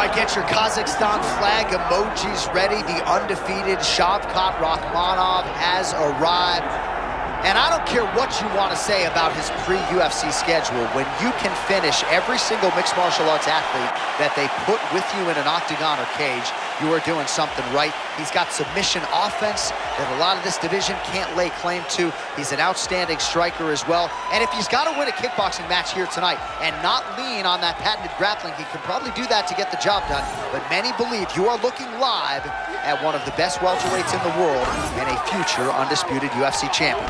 right, get your Kazakhstan flag emojis ready. The undefeated Shavkat Rakhmonov has arrived. And I don't care what you want to say about his pre-UFC schedule. When you can finish every single mixed martial arts athlete that they put with you in an octagon or cage, you are doing something right. He's got submission offense that a lot of this division can't lay claim to. He's an outstanding striker as well. And if he's got to win a kickboxing match here tonight and not lean on that patented grappling, he can probably do that to get the job done. But many believe you are looking live at one of the best welterweights in the world and a future undisputed UFC champion.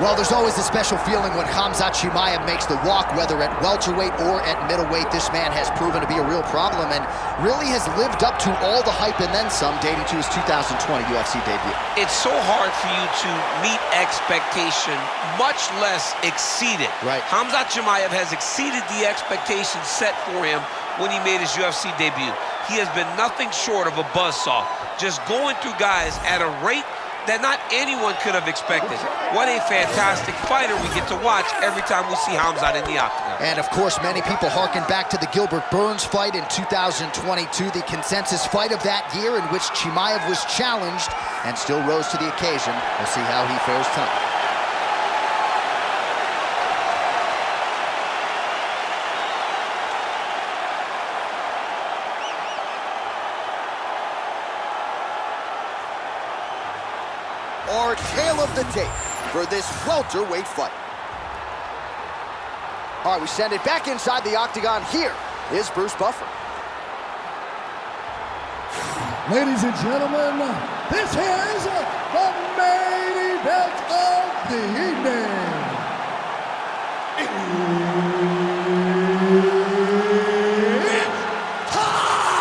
Well, there's always a special feeling when Khamzat Chimaev makes the walk, whether at welterweight or at middleweight. This man has proven to be a real problem and really has lived up to all the hype and then some, dating to his 2020 UFC debut. It's so hard for you to meet expectation, much less exceed it. Right. Khamzat Chimaev has exceeded the expectations set for him when he made his UFC debut. He has been nothing short of a buzzsaw, just going through guys at a rate that not anyone could have expected. What a fantastic fighter we get to watch every time we see Khamzat in the octagon. And of course, many people harken back to the Gilbert Burns fight in 2022, the consensus fight of that year in which Chimaev was challenged and still rose to the occasion. We'll see how he fares tonight. Our tale of the tape for this welterweight fight. All right, we send it back inside the octagon. Here is Bruce Buffer. Ladies and gentlemen, this is the main event of the evening. It's time!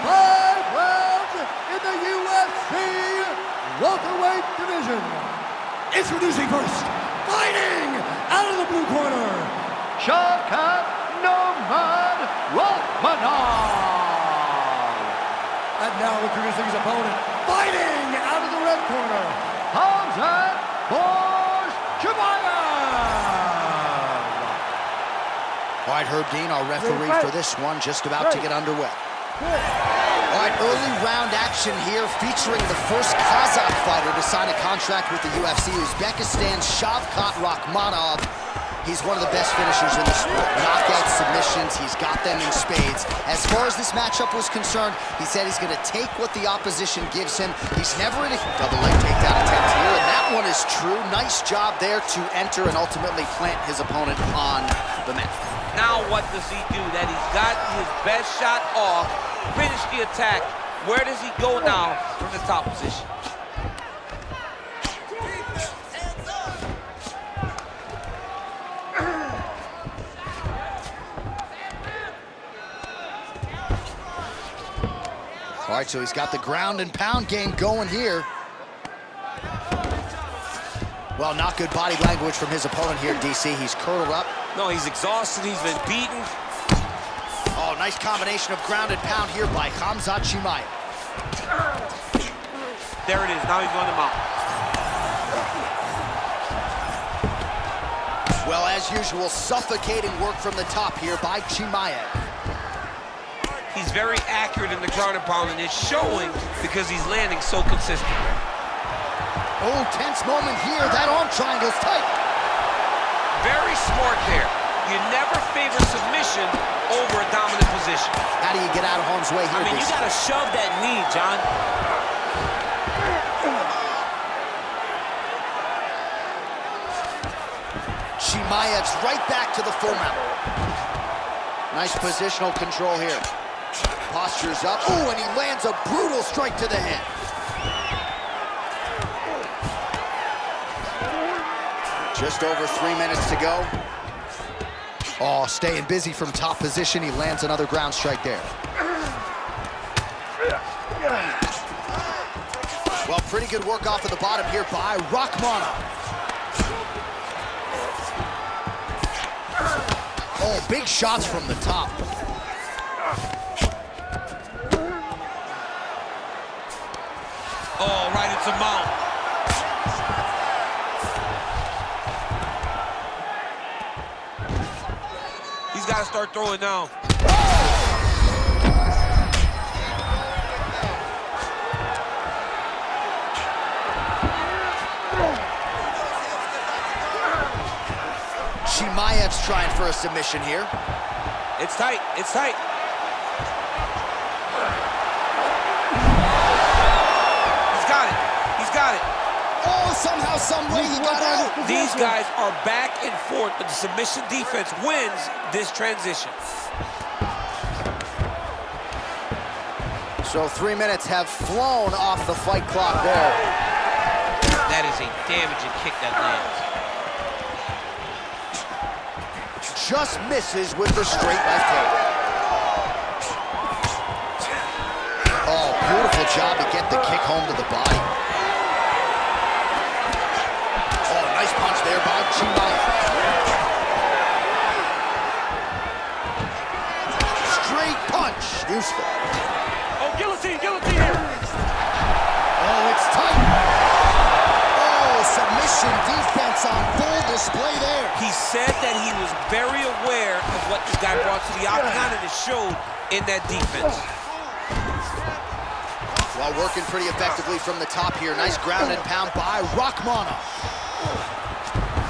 5 rounds in the UFC welterweight division. Introducing first, fighting out of the blue corner, Shavkat Rakhmonov. And now introducing his opponent, fighting out of the red corner, Khamzat Chimaev. All right, Herb Dean, our referee for this one, just about to get underway. All right, early round action here featuring the first Kazakh fighter to sign a contract with the UFC, Uzbekistan's Shavkat Rakhmonov. He's one of the best finishers in the sport. Knockout submissions, he's got them in spades. As far as this matchup was concerned, he said he's gonna take what the opposition gives him. He's never in a double leg takedown attempt here, and that one is true. Nice job there to enter and ultimately plant his opponent on the mat. Now what does he do? That he's got his best shot off, finish the attack. Where does he go now from the top position? All right, so he's got the ground and pound game going here. Well, not good body language from his opponent here, DC. He's curled up. No, he's exhausted, he's been beaten. Oh, nice combination of ground and pound here by Khamzat Chimaev. There it is, now he's going to mount. Well, as usual, suffocating work from the top here by Chimaev. He's very accurate in the ground and pound, and it's showing because he's landing so consistent. Oh, tense moment here. That arm triangle's tight. Very smart there. You never favor submission over a dominant position. How do you get out of harm's way here? I mean, you gotta shove that knee, John. Chimaev's right back to the full mount. Nice positional control here. Postures up. Ooh, and he lands a brutal strike to the head. Just over 3 minutes to go. Oh, staying busy from top position. He lands another ground strike there. Well, pretty good work off of the bottom here by Rakhmonov. Oh, big shots from the top. Oh, right into mount. He's got to start throwing now. Chimaev's trying for a submission here. It's tight, it's tight. He's got it, he's got it. Oh, somehow, some way he got out. These guys are back and forth, but the submission defense wins this transition. So 3 minutes have flown off the fight clock there. That is a damaging kick that lands. Just misses with the straight left hand. Oh, beautiful job to get the kick home to the body. Oh, nice punch there by Chimaev. Straight punch, useful. Oh, guillotine, guillotine here. Oh, it's tight. Oh, submission defense on full display there. He said that he was very aware of what this guy brought to the Octagon, and it showed in that defense. Well, working pretty effectively from the top here. Nice ground and pound by Rakhmonov.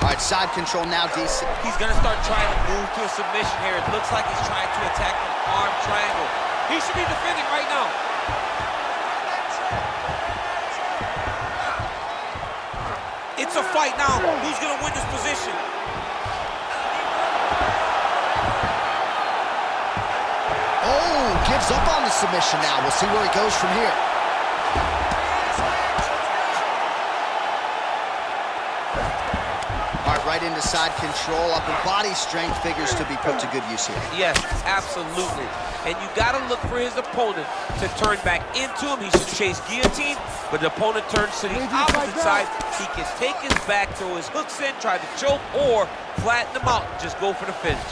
All right, side control now, DC. He's gonna start trying to move to a submission here. It looks like he's trying to attack an arm triangle. He should be defending right now. It's a fight now. Who's gonna win this position? Oh, gives up on the submission now. We'll see where he goes from here. All right, right into side control. Upper body strength figures to be put to good use here. Yes, absolutely. And you gotta look for his opponent to turn back into him. He should chase guillotine, but the opponent turns to the opposite side. He can take his back, throw his hooks in, try to choke, or flatten him out, just go for the finish.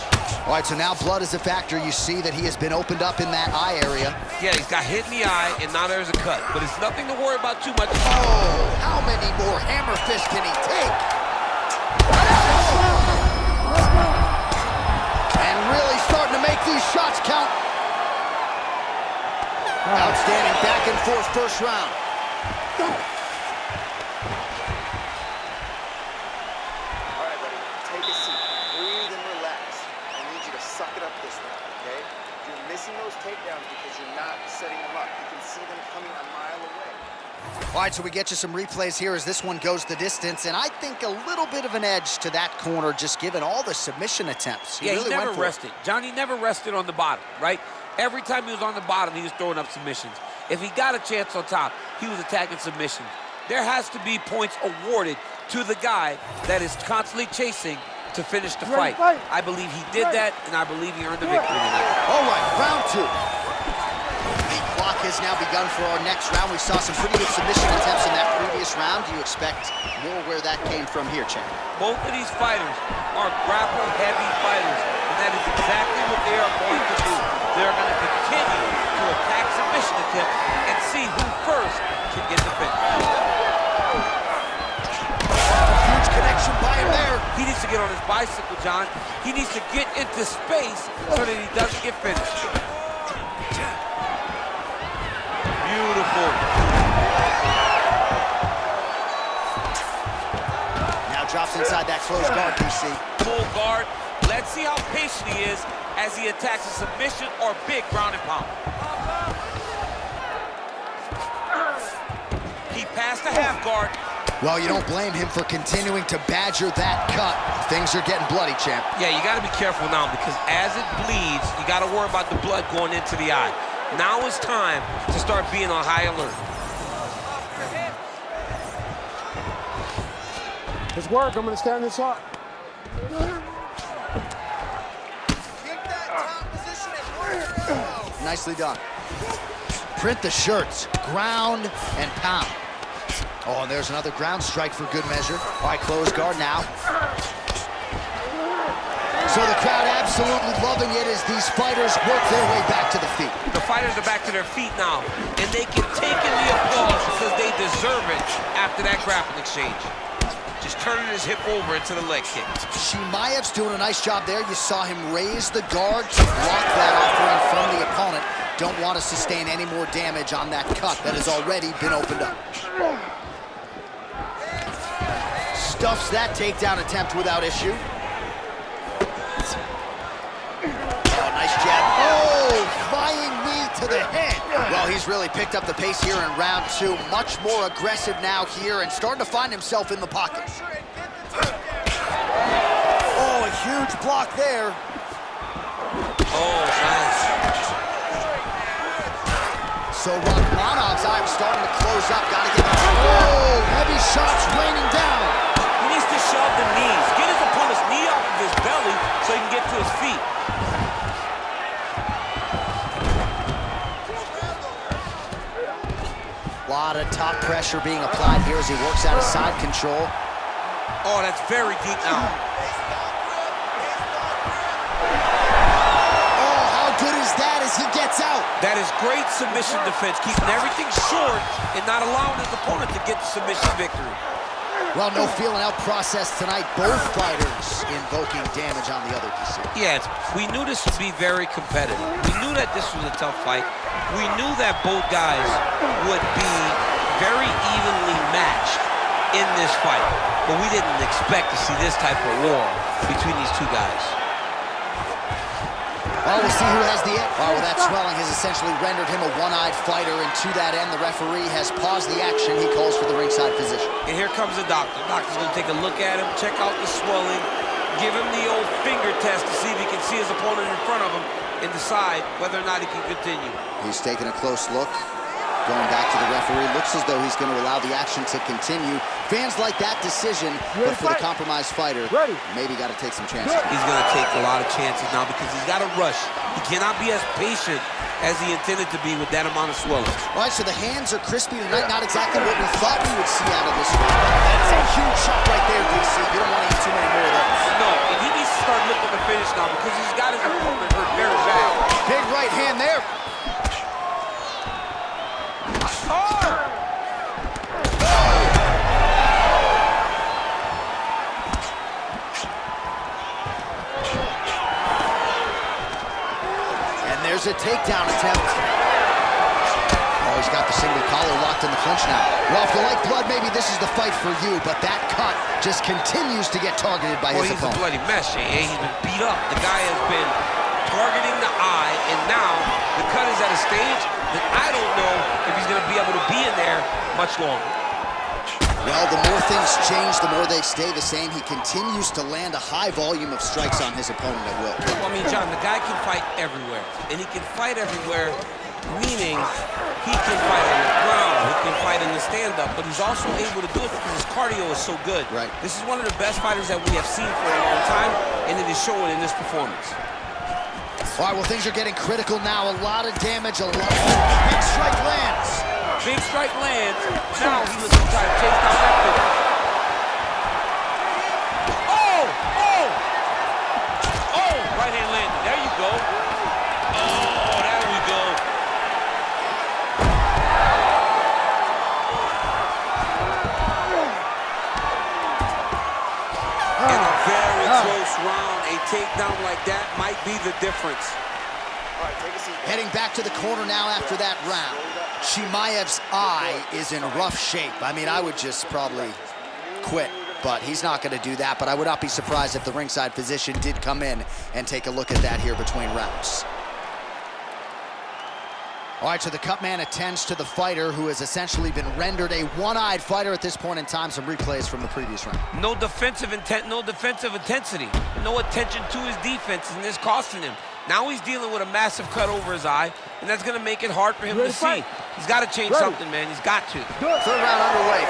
All right, so now blood is a factor. You see that he has been opened up in that eye area. Yeah, he's got hit in the eye, and now there's a cut. But it's nothing to worry about too much. Oh, how many more hammer fists can he take? And really starting to make these shots count. Outstanding back and forth first round. All right, buddy, take a seat, breathe and relax. I need you to suck it up this round, okay? You're missing those takedowns because you're not setting them up. You can see them coming a mile away. All right, so we get you some replays here as this one goes the distance, and I think a little bit of an edge to that corner just given all the submission attempts. He never rested. Johnny never rested on the bottom, right? Every time he was on the bottom, he was throwing up submissions. If he got a chance on top, he was attacking submissions. There has to be points awarded to the guy that is constantly chasing to finish the fight. I believe he did that, and I believe he earned the victory tonight. All right, round two. The clock has now begun for our next round. We saw some pretty good submission attempts in that previous round. Do you expect more where that came from here, champ? Both of these fighters are grapple-heavy fighters, and that is exactly what they are going to do. They're going to continue to attack submission attempts and see who first can get the finish. Huge connection by him there. He needs to get on his bicycle, John. He needs to get into space so that he doesn't get finished. Beautiful. Now drops inside that closed guard, DC. Full guard. Let's see how patient he is as he attacks a submission or big ground and pound. He passed the half guard. Well, you don't blame him for continuing to badger that cut. Things are getting bloody, champ. Yeah, you got to be careful now because as it bleeds, you got to worry about the blood going into the eye. Now it's time to start being on high alert. Let's work. I'm going to stand inside. Keep that top position and work your elbow. Nicely done. Print the shirts, ground and pound. Oh, and there's another ground strike for good measure. All right, close guard now. So the crowd absolutely loving it as these fighters work their way back to the feet. The fighters are back to their feet now, and they can take in the applause because they deserve it after that grappling exchange. Just turning his hip over into the leg kick. Chimaev's doing a nice job there. You saw him raise the guard to block that offering from the opponent. Don't want to sustain any more damage on that cut that has already been opened up. Stuffs that takedown attempt without issue. Oh, nice jab. Oh, flying knee to the head. Well, he's really picked up the pace here in round two. Much more aggressive now here and starting to find himself in the pocket. Oh, a huge block there. Oh, nice. So Rakhmonov's eye starting to close up. Gotta get. Oh, heavy shots raining down. He needs to shove the knees. Get his opponent's knee off of his belly so he can get to his feet. A lot of top pressure being applied here as he works out of side control. Oh, that's very deep now. Oh, how good is that as he gets out? That is great submission defense, keeping everything short and not allowing his opponent to get the submission victory. Well, no feeling out process tonight. Both fighters invoking damage on the other DC. Yeah, we knew this would be very competitive. We knew that this was a tough fight. We knew that both guys would be very evenly matched in this fight. But we didn't expect to see this type of war between these two guys. Oh, we'll see who has the edge. Oh, well, that swelling has essentially rendered him a one-eyed fighter, and to that end, the referee has paused the action. He calls for the ringside physician. And here comes the doctor. The doctor's gonna take a look at him, check out the swelling, give him the old finger test to see if he can see his opponent in front of him and decide whether or not he can continue. He's taking a close look. Going back to the referee, looks as though he's going to allow the action to continue. Fans like that decision, but for the compromised fighter, maybe got to take some chances. He's going to take a lot of chances now because he's got to rush. He cannot be as patient as he intended to be with that amount of swelling. All right, so the hands are crispy tonight. Not exactly what we thought we would see out of this one. That's a huge shot right there, DC. You don't want to eat too many more of those. No, and he needs to start looking to finish now because he's got his opponent hurt very bad. Big right hand there. There's a takedown attempt. Oh, he's got the single collar locked in the clinch now. Well, if you like blood, maybe this is the fight for you, but that cut just continues to get targeted by his opponent. He's a bloody mess, Jay. He's been beat up. The guy has been targeting the eye, and now the cut is at a stage that I don't know if he's going to be able to be in there much longer. Well, the more things change, the more they stay the same. He continues to land a high volume of strikes on his opponent at will. Well, I mean, John, the guy can fight everywhere. And he can fight everywhere, meaning he can fight on the ground, he can fight in the stand-up, but he's also able to do it because his cardio is so good. Right. This is one of the best fighters that we have seen for a long time, and it is showing in this performance. All right, well, things are getting critical now. A lot of damage, a lot of big strike lands. Big strike lands. Now he looks to try to chase down that figure. Oh! Oh! Oh! Right hand landed. There you go. Oh, there we go. In a very close round, a takedown like that might be the difference. All right, take a seat. Heading back to the corner now after that round. Chimaev's eye is in rough shape. I mean, I would just probably quit, but he's not going to do that. But I would not be surprised if the ringside physician did come in and take a look at that here between rounds. All right, so the cut man attends to the fighter who has essentially been rendered a one-eyed fighter at this point in time. Some replays from the previous round. No defensive intent, no defensive intensity, no attention to his defense, and this costing him. Now he's dealing with a massive cut over his eye, and that's going to make it hard for him to see. He's got to change something, man. He's got to. Third round underway.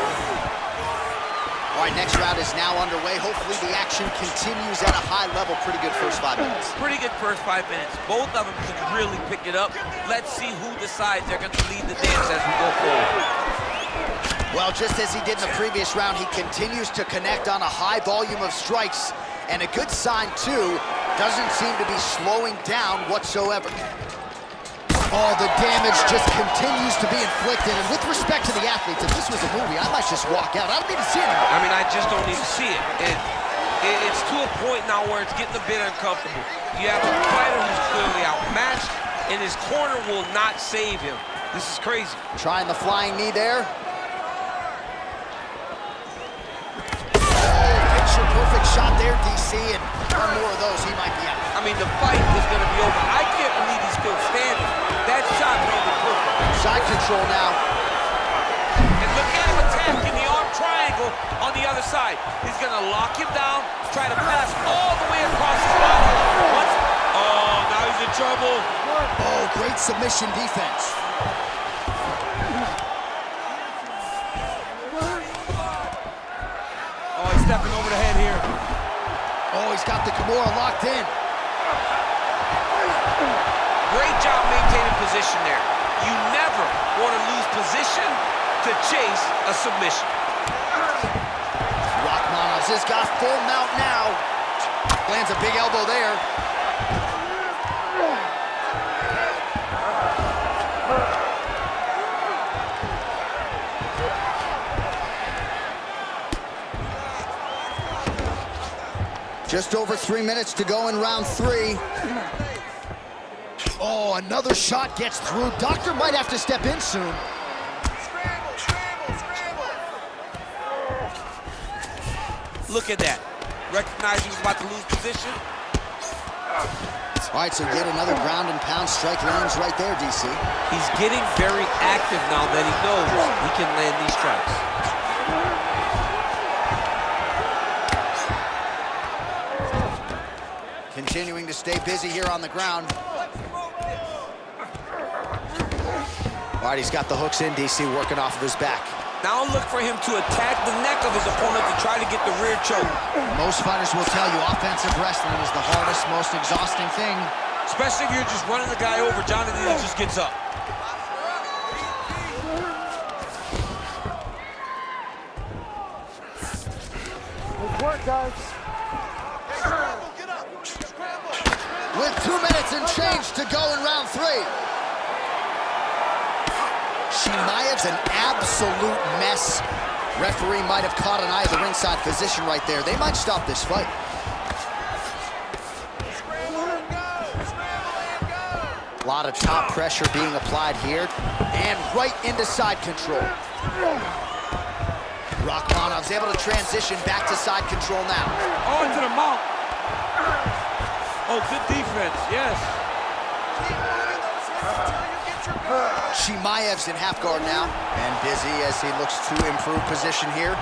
All right, next round is now underway. Hopefully the action continues at a high level. Pretty good first 5 minutes. Pretty good first 5 minutes. Both of them can really pick it up. Let's see who decides they're going to lead the dance as we go forward. Well, just as he did in the previous round, he continues to connect on a high volume of strikes. And a good sign, too, doesn't seem to be slowing down whatsoever. Oh, the damage just continues to be inflicted. And with respect to the athletes, if this was a movie, I might just walk out. I don't need to see it anymore. I mean, I just don't need to see it. And it's to a point now where it's getting a bit uncomfortable. You have a fighter who's clearly outmatched, and his corner will not save him. This is crazy. Trying the flying knee there. Picture-perfect shot there, DC, and one more of those, he might be out. I mean, the fight is going to be over. I can't believe he's still standing. That shot made it perfect. Side control now. And look at him attacking the arm triangle on the other side. He's going to lock him down, try to pass all the way across his body. Oh, now he's in trouble. Oh, great submission defense. Oh, he's stepping over the head here. Oh, he's got the Kimura locked in. Great job maintaining position there. You never want to lose position to chase a submission. Rakhmonov has got full mount now. Lands a big elbow there. Just over 3 minutes to go in round 3. Oh, another shot gets through. Doctor might have to step in soon. Look at that. Recognizing he's about to lose position. All right, so yet another ground and pound strike lands right there, DC. He's getting very active now that he knows he can land these strikes. Continuing to stay busy here on the ground. All right, he's got the hooks in, DC, working off of his back. Now look for him to attack the neck of his opponent to try to get the rear choke. Most fighters will tell you offensive wrestling is the hardest, most exhausting thing. Especially if you're just running the guy over. Jonathan just gets up. Good work, guys. With 2 minutes and change to go in round 3. Chimaev's an absolute mess. Referee might have caught an eye of the ringside position right there. They might stop this fight. A lot of top pressure being applied here. And right into side control. Rakhmonov's able to transition back to side control now. Oh, into the mount. Oh, good defense, yes. Chimaev's in half guard now, and busy as he looks to improve position here.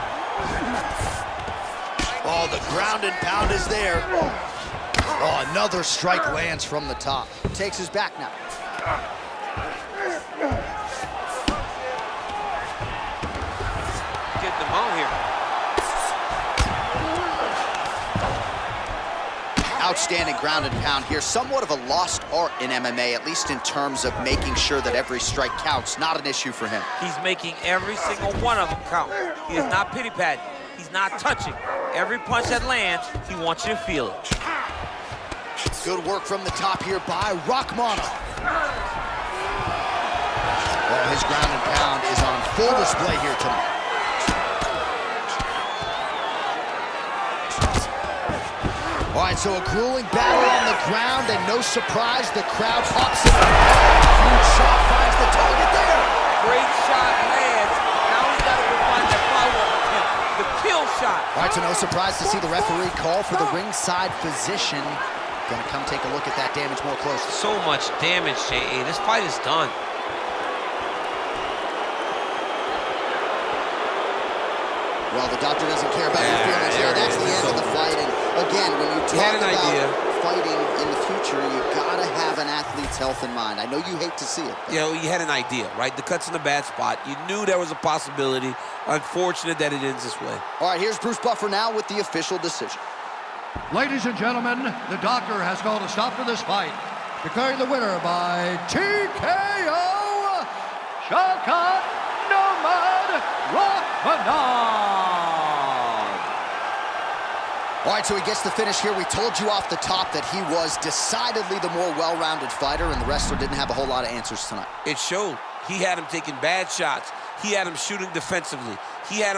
Oh, the ground and pound is there. Oh, another strike lands from the top. Takes his back now. Get them out here. Outstanding ground and pound here. Somewhat of a lost art in MMA, at least in terms of making sure that every strike counts. Not an issue for him. He's making every single one of them count. He is not pity-patting. He's not touching. Every punch that lands, he wants you to feel it. Good work from the top here by Rakhmonov. Well, his ground and pound is on full display here tonight. All right, so a grueling battle on the ground, and no surprise, the crowd pops it. Huge shot finds the target there. Great shot lands. Now he's got to go find that follow-up attempt. The kill shot. All right, so no surprise to see the referee call for the ringside position. Gonna come take a look at that damage more closely. So much damage, J.A. This fight is done. Well, the doctor doesn't care about your feelings here. That's the end of the fight. And again, when you talk about fighting in the future, you gotta have an athlete's health in mind. I know you hate to see it. You know, you had an idea, right? The cut's in a bad spot. You knew there was a possibility. Unfortunate that it ends this way. All right, here's Bruce Buffer now with the official decision. Ladies and gentlemen, the doctor has called a stop to this fight, declaring the winner by TKO, Shavkat Rakhmonov. All right, so he gets the finish here. We told you off the top that he was decidedly the more well-rounded fighter, and the wrestler didn't have a whole lot of answers tonight. It showed. He had him taking bad shots. He had him shooting defensively. He had him